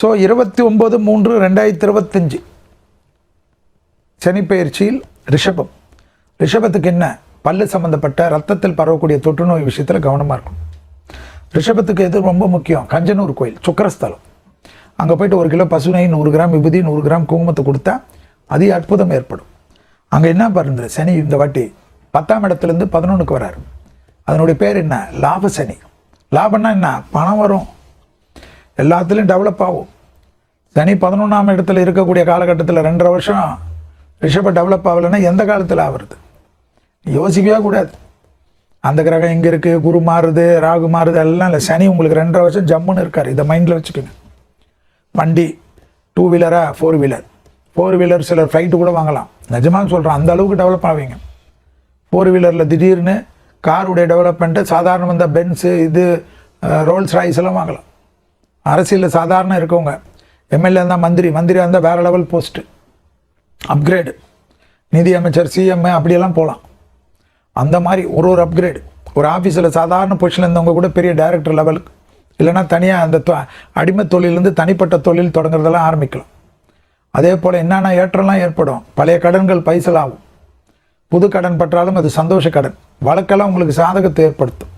So 29/3/2025 சனி பயிற்சியில் ரிஷபத்துக்கு என்ன? பல்லு சம்மந்தப்பட்ட ரத்தத்தில் பரவக்கூடிய தொற்றுநோய் விஷயத்தில் கவனமாக இருக்கும். ரிஷபத்துக்கு எது ரொம்ப முக்கியம்? கஞ்சனூர் கோயில் சுக்கரஸ்தலம். அங்கே போயிட்டு 1 கிலோ பசுனை, 100 கிராம் விபூதி, 100 கிராம் குங்குமத்தை கொடுத்தா அதிக அற்புதம் ஏற்படும். அங்கே என்ன பாருங்க, சனி இந்த வாட்டி 10ஆம் இடத்துலேருந்து 11க்கு வராரு. அதனுடைய பேர் என்ன? லாப சனி. லாபம்னா என்ன? பணம் வரும், எல்லாத்துலேயும் டெவலப் ஆகும். சனி 11ஆம் இடத்துல இருக்கக்கூடிய காலகட்டத்தில் 2.5 வருஷம் ரிஷபம் டெவலப் ஆகலைன்னா எந்த காலத்தில் ஆகுறது? யோசிக்கவே கூடாது. அந்த கிரகம் இங்கே இருக்குது, குரு மாறுது, ராகு மாறுது, எல்லாம் இல்லை. சனி உங்களுக்கு 2.5 வருஷம் ஜம்முன்னு இருக்கார். இதை மைண்டில் வச்சுக்கோங்க. வண்டி 2 வீலரா 4 வீலர், 4 வீலர் சிலர் ஃப்ளைட்டு கூட வாங்கலாம். நிஜமாக சொல்கிறேன், அந்த அளவுக்கு டெவலப் ஆவீங்க. 4 வீலரில் திடீர்னு காருடைய டெவலப்மெண்ட்டு சாதாரண வந்த பென்ஸு, இது ரோல்ஸ் ராய்ஸ் எல்லாம் வாங்கலாம். அரசியலில் சாதாரண இருக்கவங்க, எம்எல்ஏ இருந்தால் மந்திரியாக இருந்தால் வேறு லெவல் போஸ்ட்டு, அப்கிரேடு, நிதி அமைச்சர், சிஎம் அப்படியெல்லாம் போகலாம். அந்த மாதிரி ஒரு அப்கிரேடு. ஒரு ஆஃபீஸில் சாதாரண பொசிஷனில் இருந்தவங்க கூட பெரிய டைரக்டர் லெவலுக்கு, இல்லைனா தனியாக அந்த அடிமை தொழிலேருந்து தனிப்பட்ட தொழில் தொடங்குறதெல்லாம் ஆரம்பிக்கலாம். அதே போல் என்னென்ன ஏற்றம்லாம் ஏற்படும். பழைய கடன்கள் பைசலாகும், புது கடன் பற்றாலும் அது சந்தோஷ கடன். வழக்கெல்லாம் உங்களுக்கு சாதகத்தை ஏற்படுத்தும்.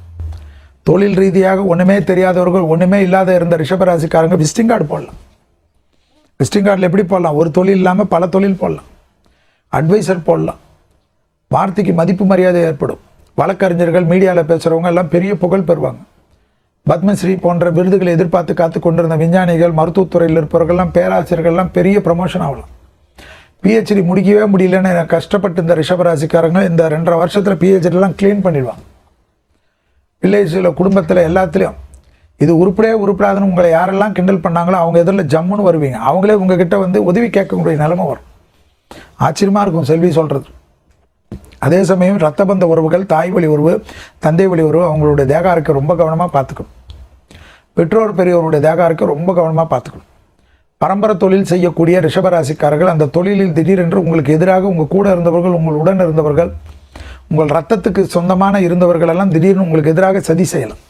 தொழில் ரீதியாக ஒன்றுமே தெரியாதவர்கள், ஒன்றுமே இல்லாத இருந்த ரிஷபராசிக்காரங்க விசிட்டிங் கார்டு போடலாம். விசிட்டிங் கார்டில் எப்படி போடலாம்? ஒரு தொழில் இல்லாமல் பல தொழில் போடலாம். அட்வைசர் போடலாம். வார்த்தைக்கு மதிப்பு மரியாதை ஏற்படும். வழக்கறிஞர்கள், மீடியாவில் பேசுகிறவங்க எல்லாம் பெரிய புகழ் பெறுவாங்க. பத்மஸ்ரீ போன்ற விருதுகளை எதிர்பார்த்து காத்து கொண்டிருந்த விஞ்ஞானிகள், மருத்துவத்துறையில் இருப்பவர்கள்லாம், பேராசிரியர்கள்லாம் பெரிய ப்ரமோஷன் ஆகலாம். பிஹெச்டி முடிக்கவே முடியலன்னு கஷ்டப்பட்டு இந்த ரிஷபராசிக்காரங்க இந்த 2.5 வருஷத்தில் பிஹெச்டிலாம் க்ளீன் பண்ணிடுவாங்க. வில்லேஜில், குடும்பத்தில், எல்லாத்துலேயும் இது உருப்படாதுன்னு உங்களை யாரெல்லாம் கிண்டல் பண்ணாங்களோ அவங்க எதிரில் ஜம்முன்னு வருவீங்க. அவங்களே உங்ககிட்ட வந்து உதவி கேட்கக்கூடிய நிலைமை வரும். ஆச்சரியமாக இருக்கும் செல்வி சொல்கிறது. அதே சமயம் ரத்தபந்த உறவுகள், தாய் வழி உறவு, தந்தை வழி உறவு, அவங்களுடைய தேக ஆரோக்கியம் ரொம்ப கவனமாக பார்த்துக்கணும். பெற்றோர் பெரியவருடைய தேக ஆரோக்கியம் ரொம்ப கவனமாக பார்த்துக்கணும். பரம்பரை தொழில் செய்யக்கூடிய ரிஷபராசிக்காரர்கள் அந்த தொழிலில் திடீரென்று உங்களுக்கு எதிராக உங்கள் கூட இருந்தவர்கள், உங்களுடன் இருந்தவர்கள், உங்கள் ரத்தத்துக்கு சொந்தமான இருந்தவர்கள் எல்லாம் திடீர்னு உங்களுக்கு எதிராக சதி செய்யலாம்.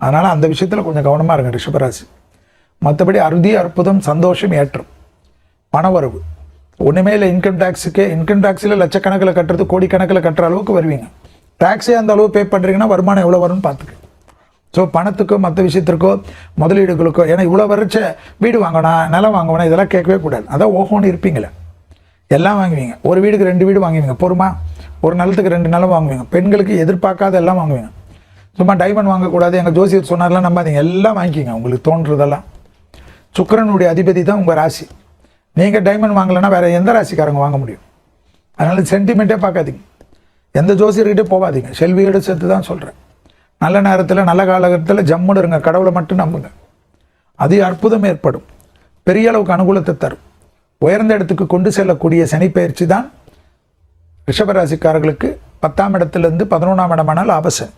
அதனால் அந்த விஷயத்தில் கொஞ்சம் கவனமாக இருங்க ரிஷபராசி. மற்றபடி அற்புதம், சந்தோஷம், ஏற்றம், பணவரவு. ஒன்றுமே இல்லை. இன்கம் டேக்ஸில் லட்சக்கணக்கில் கட்டுறது, கோடிக்கணக்கில் கட்டுற அளவுக்கு வருவீங்க. டேக்ஸே அந்த அளவு பே பண்ணுறீங்கன்னா வருமானம் எவ்வளோ வரும்னு பார்த்துக்க. ஸோ பணத்துக்கோ மற்ற விஷயத்திற்கோ முதலீடுகளுக்கோ, ஏன்னா இவ்வளோ வரைச்ச வீடு வாங்கணும், நிலம் வாங்கணும், இதெல்லாம் கேட்கவே கூடாது. அதான் ஓஹோன்னு இருப்பீங்களே, எல்லாம் வாங்குவீங்க. ஒரு வீடுக்கு 2 வீடு வாங்குவீங்க. பொறுமா, ஒரு நிலத்துக்கு 2 நிலம் வாங்குவீங்க. பெண்களுக்கு எதிர்பார்க்காத எல்லாம் வாங்குவீங்க. சும்மா டைமண்ட் வாங்கக்கூடாது, எங்கள் ஜோசியர் சொன்னார்லாம் நம்பாதீங்க, எல்லாம் வாங்கிக்கிங்க. உங்களுக்கு தோன்றதெல்லாம். சுக்கிரனுடைய அதிபதி தான் உங்கள் ராசி. நீங்கள் டைமண்ட் வாங்கலைன்னா வேறு எந்த ராசிக்காரங்க வாங்க முடியும்? அதனால் சென்டிமெண்ட்டே பார்க்காதீங்க. எந்த ஜோசியர்கிட்டே போகாதீங்க. செல்வியோடு சேர்த்து தான் சொல்கிறேன். நல்ல நேரத்தில், நல்ல காலகட்டத்தில் ஜம்முன்னு இருங்க. கடவுளை மட்டும் நம்புங்க. அதிக அற்புதம் ஏற்படும். பெரிய அளவுக்கு அனுகூலத்தை தரும். உயர்ந்த இடத்துக்கு கொண்டு செல்லக்கூடிய சனி பயிற்சி தான் ரிஷபராசிக்காரர்களுக்கு 10ஆம் இடத்துலேருந்து 11ஆம் இடமான லாபசனி.